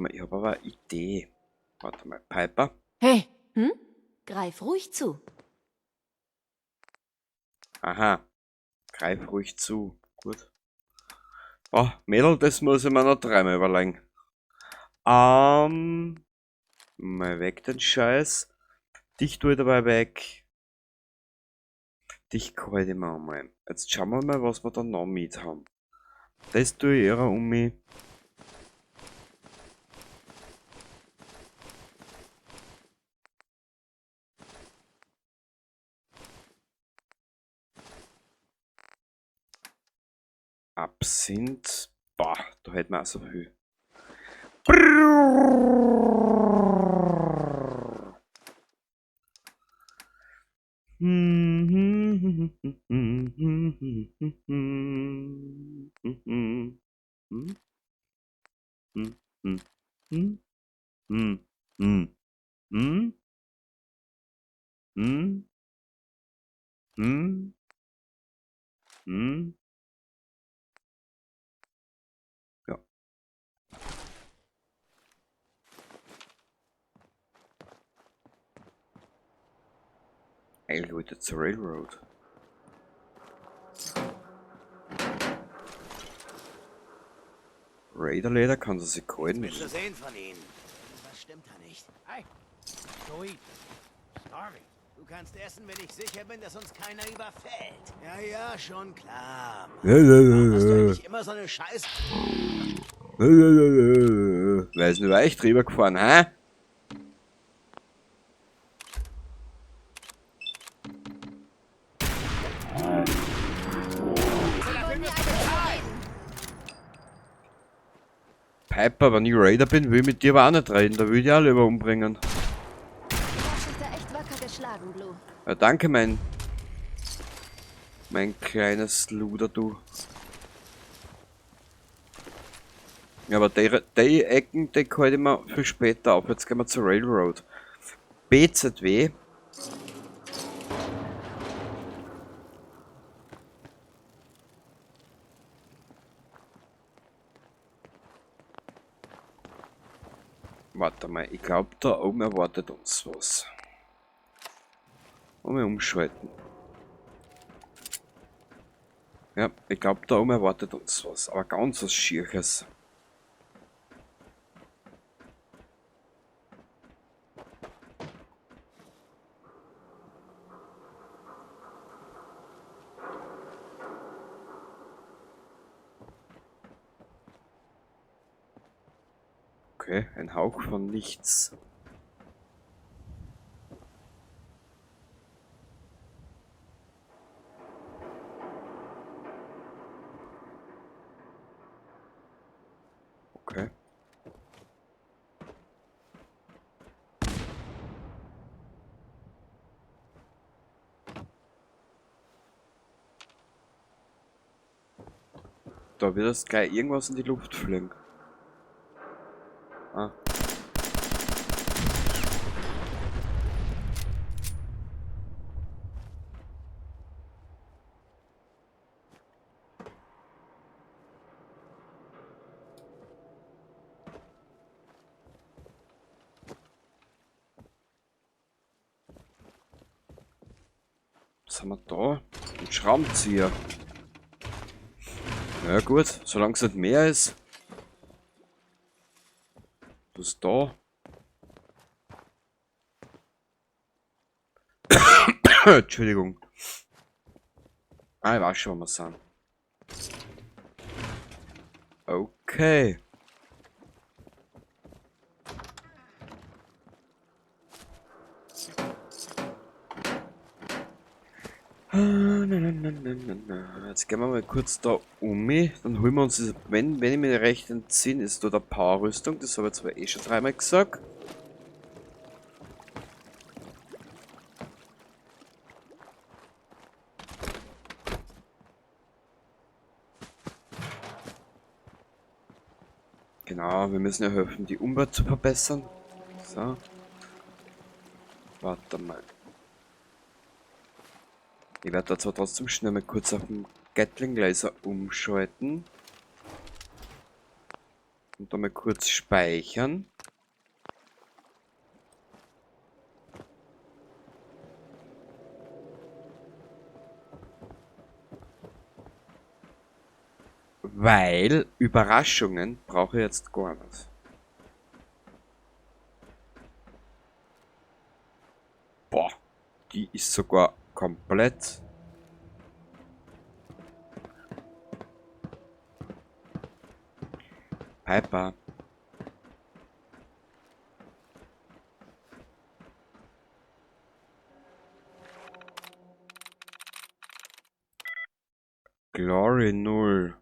mal, ich habe aber eine Idee. Warte mal, Piper. Hey, greif ruhig zu. Aha, greif ruhig zu. Gut. Oh, Mädel, das muss ich mir noch dreimal überlegen. Mal weg den Scheiß. Dich tue ich dabei weg. Dich kalte ich mir einmal. Jetzt schauen wir mal, was wir da noch mit haben. Das tue ich ihrer um mich. Absinth. Boah, da hätten wir auch so viel. Ja. Eigentlich wollte ich zur Railroad. Raiderleder kann sie sich kalt Willst du nehmen. sehen von ihnen? Irgendwas stimmt da nicht. Hey, Joey, sorry. Du kannst essen, wenn ich sicher bin, dass uns keiner überfällt. Ja, ja, schon klar. Ja, Warum hast du eigentlich immer so eine Scheiß... Wer ist denn über euch drüber gefahren, hä? Piper, wenn ich Raider bin, will ich mit dir aber auch nicht reden. Da will ich auch lieber umbringen. Du hast dich da echt wacker geschlagen, Blue. Ja, danke, mein kleines Luder, du. Ja, aber die Ecken, die halte ich mir für später auf. Jetzt gehen wir zur Railroad. BZW. Warte mal, ich glaube, da oben erwartet uns was. Mal umschalten. Ja, ich glaube, da oben erwartet uns was. Aber ganz was Schierches. Okay, ein Hauch von nichts. Okay. Da wird jetzt gleich irgendwas in die Luft fliegen. Ah. Was haben wir da? Ein Schraubenzieher. Ja gut, solange es nicht mehr ist. Was ist da? Entschuldigung. Ah, ich weiß schon, wo wir sind. Okay. Jetzt gehen wir mal kurz da um mich. Dann holen wir uns, wenn ich mir recht entsinne, ist da der Powerrüstung. Das habe ich zwar eh schon dreimal gesagt. Genau, wir müssen ja helfen, die Umwelt zu verbessern. So. Warte mal. Ich werde da zwar trotzdem schnell mal kurz auf den Gatling Laser umschalten. Und dann mal kurz speichern. Weil Überraschungen brauche ich jetzt gar nicht. Boah, die ist sogar komplett. Piper. Glory 0.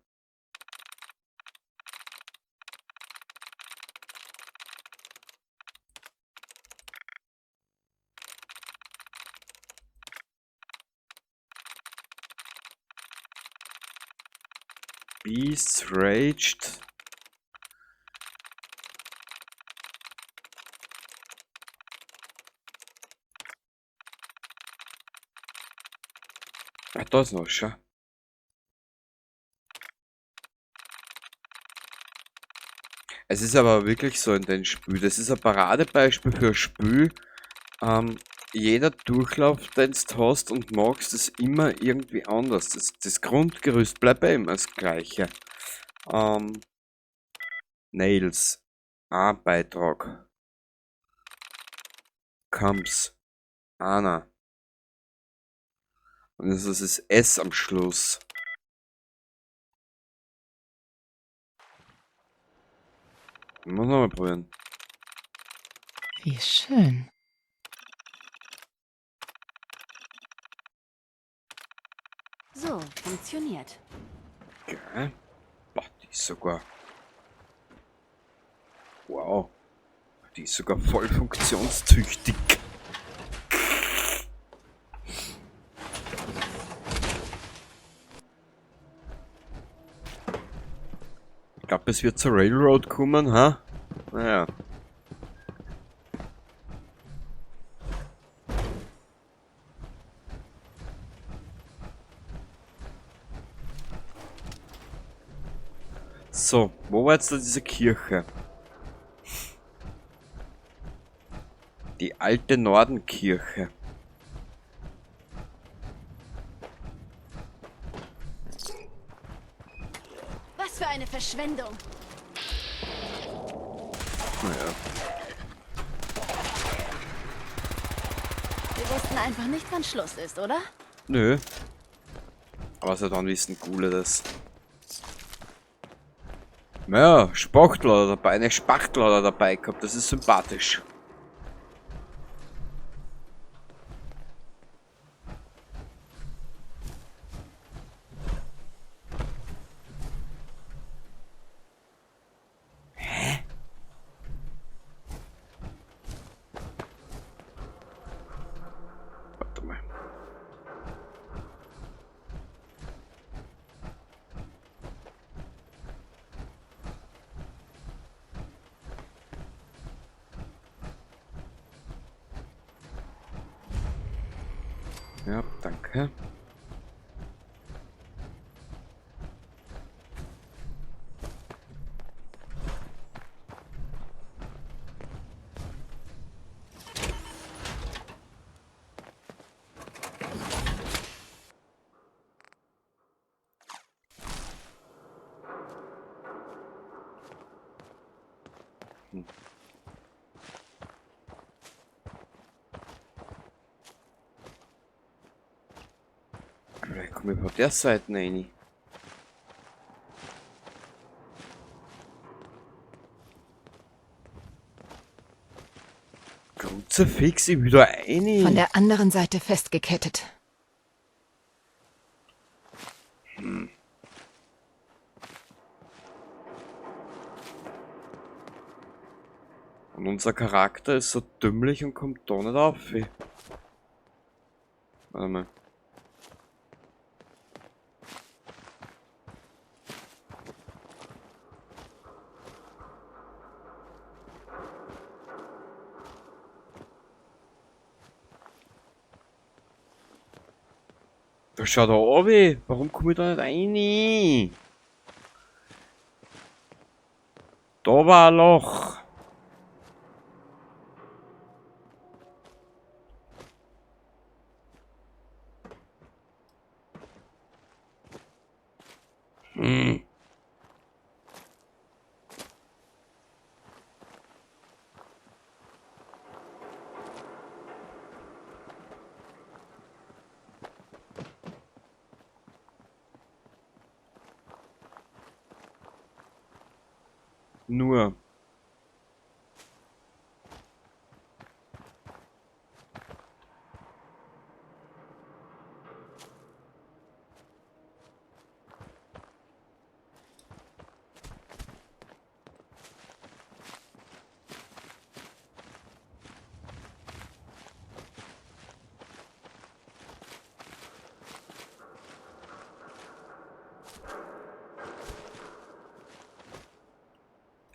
Beasts Raged. Ah, da ist noch, schau. Es ist aber wirklich so in den Spiel. Das ist ein Paradebeispiel für ein Spiel. Jeder Durchlauf, den du hast und magst, ist immer irgendwie anders. Das Grundgerüst bleibt ja immer das gleiche. Nails. A-Beitrag. Comes. Anna. Und das ist das S am Schluss. Muss noch mal probieren. Wie schön. So, funktioniert. Geil. Boah, die ist sogar. Wow. Die ist sogar voll funktionstüchtig. Ich glaube, es wird zur Railroad kommen, ha? Naja. So, wo war jetzt da diese Kirche? Die alte Nordenkirche. Was für eine Verschwendung. Naja. Wir wussten einfach nicht, wann Schluss ist, oder? Nö. Aber seit wann wissen Gule das? Naja, Spachtel dabei, eine Spachtel dabei gehabt, das ist sympathisch. Warte mal. Ja, danke. Vielleicht komme ich von der Seite rein. Kruzifix, ich will da rein. Von der anderen Seite festgekettet. Und unser Charakter ist so dümmlich und kommt da nicht auf. Warte mal. Da schau da oben. Warum komme ich da nicht rein? Da war ein Loch. Hm. Nur.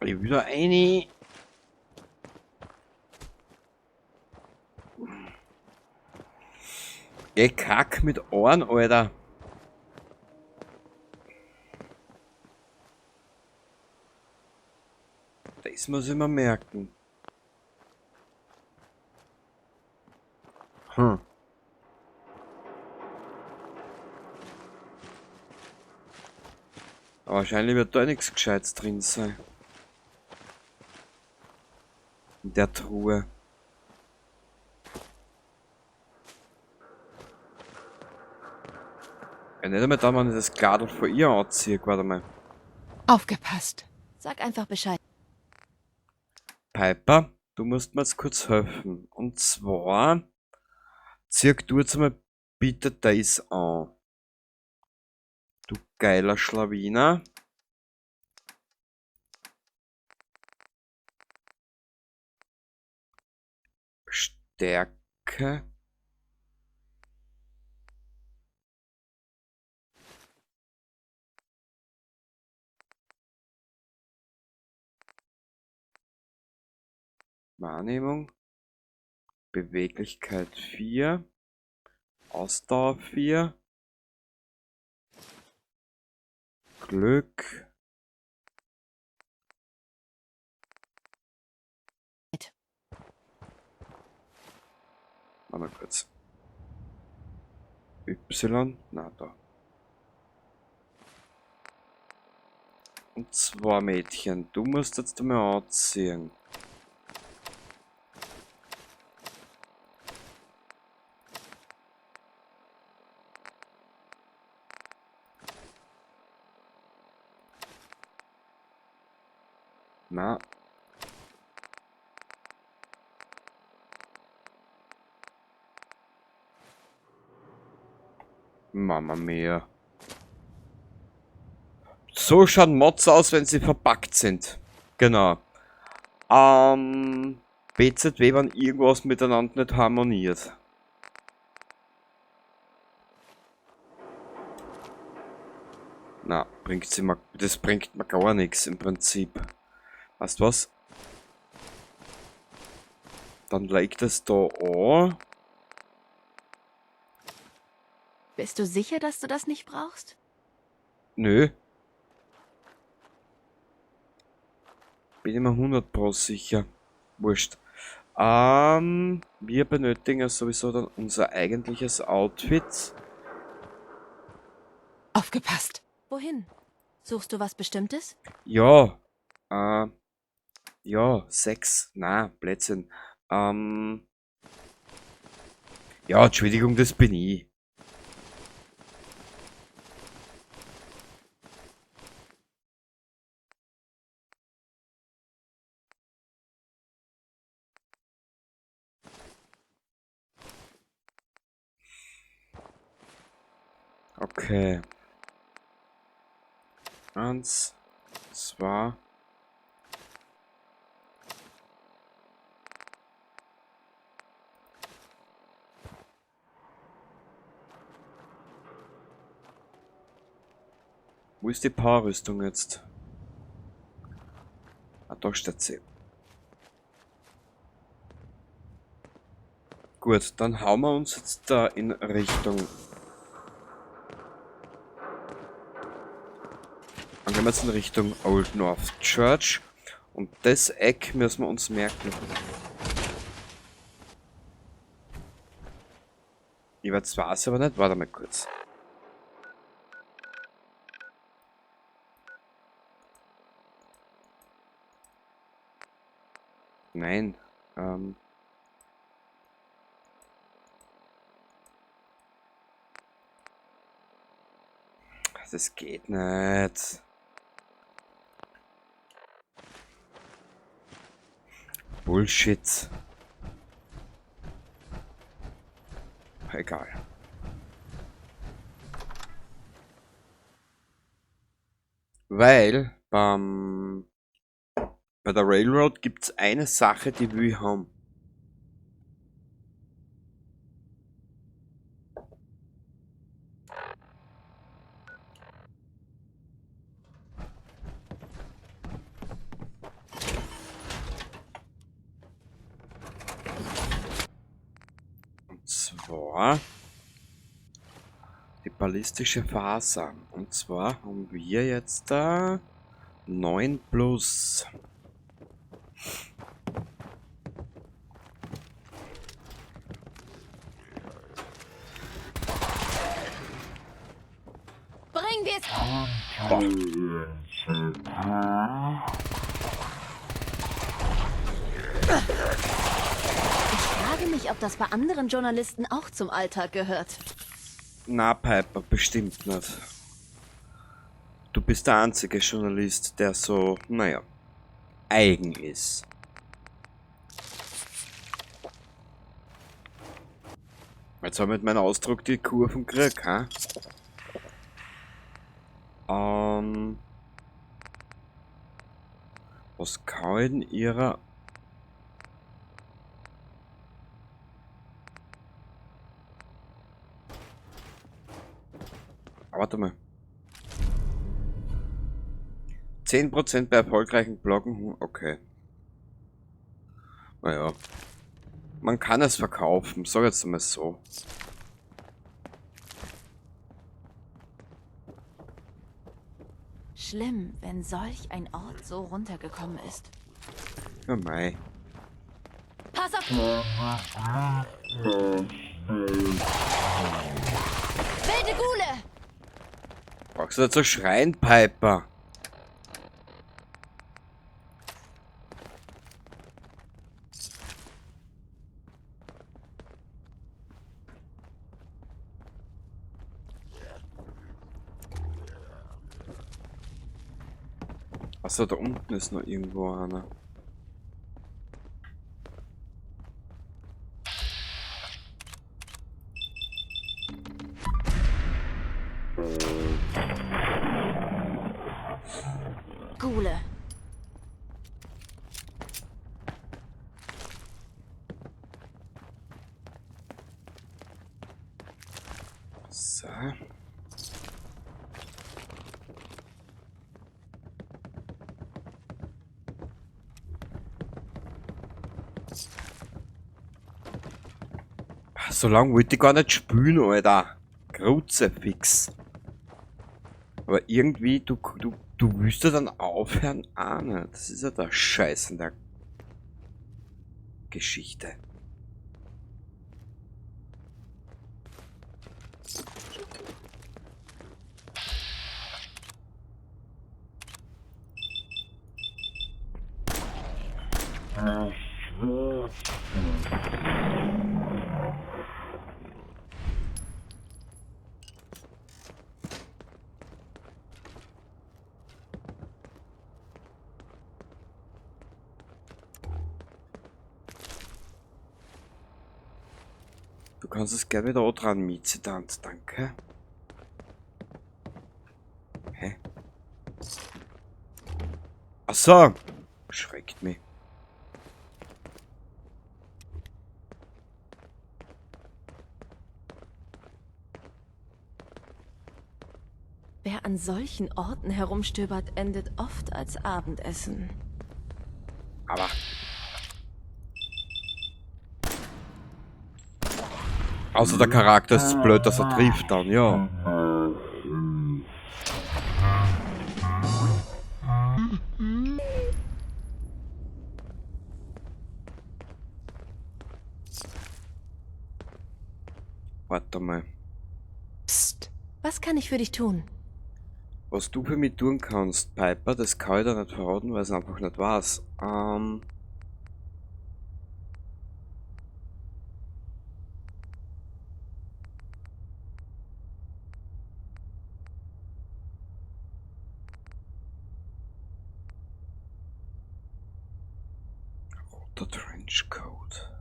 Ich wieder eine. Geh kack mit Ohren, Alter. Das muss ich mir merken. Hm. Aber wahrscheinlich wird da nichts Gescheites drin sein. In der Truhe. Ja, nicht einmal da, wenn ich das Gladl von ihr anziehe. Warte mal. Aufgepasst. Sag einfach Bescheid. Piper, du musst mir jetzt kurz helfen. Und zwar, zieh du jetzt mal bitte das an. Du geiler Schlawiner. Stärke. Wahrnehmung. Beweglichkeit 4. Ausdauer 4. Glück. Warte mal kurz. Y. Na da. Und zwar Mädchen, du musst jetzt mal anziehen. Na. Mama mia. So schauen Mods aus, wenn sie verpackt sind. Genau. BZW, wenn irgendwas miteinander nicht harmoniert. Na, das bringt mir gar nichts im Prinzip. Weißt du was? Dann leg das da an. Bist du sicher, dass du das nicht brauchst? Nö. Bin ich mir 100% sicher. Wurscht. Wir benötigen ja sowieso dann unser eigentliches Outfit. Aufgepasst. Wohin? Suchst du was Bestimmtes? Ja. Ja, 6. Na, Blödsinn. Ja, Entschuldigung, das bin ich. Okay. 1, 2. Wo ist die Powerrüstung jetzt? Ah, da steht sie. Gut, dann hauen wir uns jetzt da in Richtung. Dann gehen wir jetzt in Richtung Old North Church. Und das Eck müssen wir uns merken. Ich weiß aber nicht, warte mal kurz. Nein, das geht nicht. Bullshit. Egal. Weil bei der Railroad gibt's eine Sache, die will ich haben. Und zwar die ballistische Faser. Und zwar haben wir jetzt da 9 plus. Bringen wir es. Ich frage mich, ob das bei anderen Journalisten auch zum Alltag gehört. Na, Piper, bestimmt nicht. Du bist der einzige Journalist, der so, naja, eigen ist. Jetzt haben wir mit meinem Ausdruck die Kurven gekriegt, ha? Was kann ich in ihrer... Warte mal. 10% bei erfolgreichen Bloggen, okay. Naja. Man kann es verkaufen, sag jetzt mal so. Schlimm, wenn solch ein Ort so runtergekommen ist. Ja, mei. Pass auf! Wilde Gule! Brauchst du nicht so schreien, Piper? Achso, da unten ist noch irgendwo einer. Gule. So. So lange wollte ich gar nicht spülen, Alter. Kruzifix. Aber irgendwie, du willst ja dann aufhören, auch nicht. Das ist ja der Scheiß in der Geschichte. Du kannst es gerne wieder dran Mietzitant, danke. Hä? Ach so. Schreckt mich. Wer an solchen Orten herumstöbert, endet oft als Abendessen. Aber. Außer der Charakter ist zu blöd, dass er trifft dann, ja. Warte mal. Psst. Was kann ich für dich tun? Was du für mich tun kannst, Piper, das kann ich dir nicht verraten, weil es einfach nicht weiß. Roter Trenchcoat.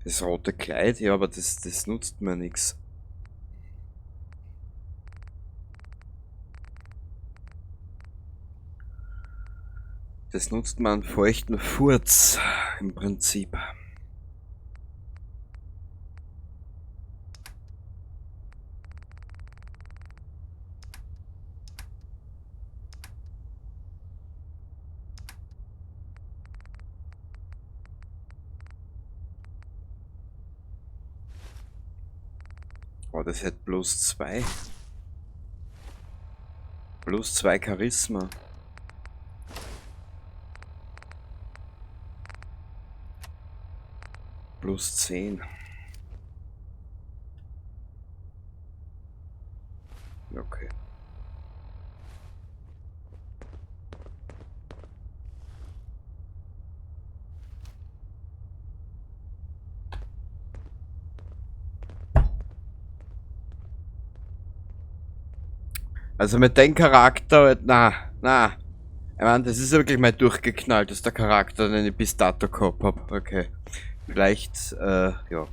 Das rote Kleid, ja, aber das nutzt mir nichts. Das nutzt mir einen feuchten Furz im Prinzip. Oh, das hat +2. +2 Charisma. +10. Okay. Also mit dem Charakter, na. Ich meine, das ist wirklich mal durchgeknallt, ist der Charakter, den ich bis dato gehabt hab. Okay. Vielleicht, ja.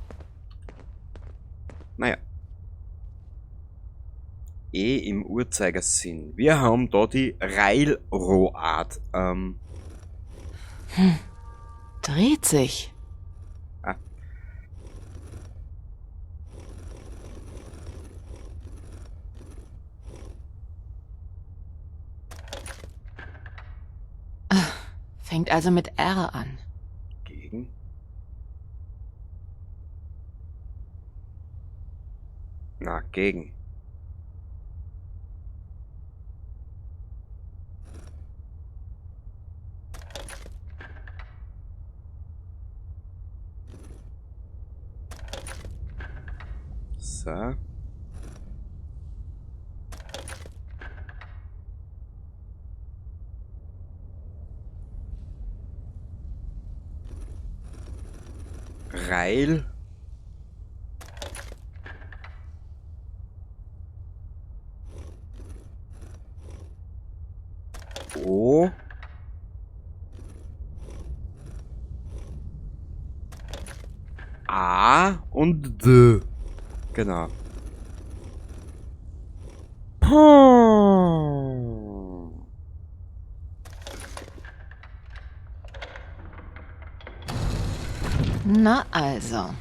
Naja. Im Uhrzeigersinn. Wir haben da die Railroad. Dreht sich. Ah. Fängt also mit R an. Gegen. Na, gegen. So. Reil. O. A und D. Genau. Na also.